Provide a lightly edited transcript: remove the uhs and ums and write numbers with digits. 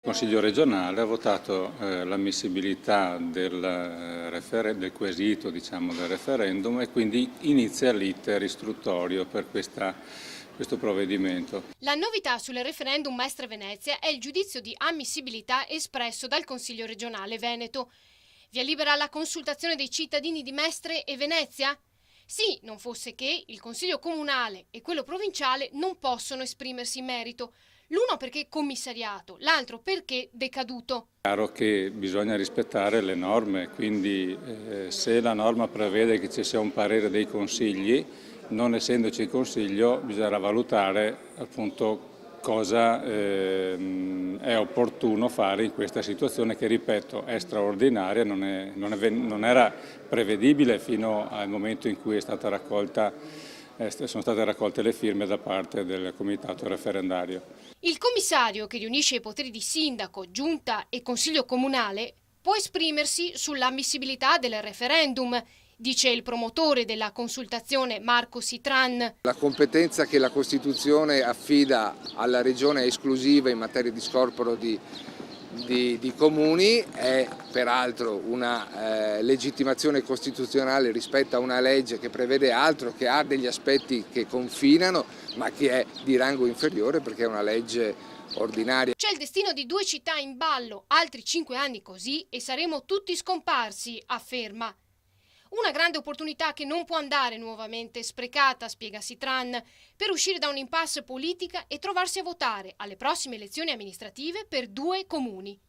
Il Consiglio regionale ha votato l'ammissibilità del quesito, diciamo, del referendum, e quindi inizia l'iter istruttorio per questo provvedimento. La novità sul referendum Mestre-Venezia è il giudizio di ammissibilità espresso dal Consiglio regionale Veneto. Via libera alla consultazione dei cittadini di Mestre e Venezia? Sì, non fosse che il Consiglio comunale e quello provinciale non possono esprimersi in merito. L'uno perché commissariato, l'altro perché decaduto. È chiaro che bisogna rispettare le norme, quindi se la norma prevede che ci sia un parere dei consigli, non essendoci il consiglio bisogna valutare appunto cosa è opportuno fare in questa situazione che, ripeto, è straordinaria, non era prevedibile fino al momento in cui sono state raccolte le firme da parte del comitato referendario. Il commissario, che riunisce i poteri di sindaco, giunta e consiglio comunale, può esprimersi sull'ammissibilità del referendum, dice il promotore della consultazione Marco Sitran. La competenza che la Costituzione affida alla Regione è esclusiva in materia di scorporo di comuni, è peraltro una legittimazione costituzionale rispetto a una legge che prevede altro, che ha degli aspetti che confinano, ma che è di rango inferiore perché è una legge ordinaria. C'è il destino di 2 città in ballo, altri 5 anni così e saremo tutti scomparsi, afferma. Una grande opportunità che non può andare nuovamente sprecata, spiega Sitran, per uscire da un'impasse politica e trovarsi a votare alle prossime elezioni amministrative per 2 comuni.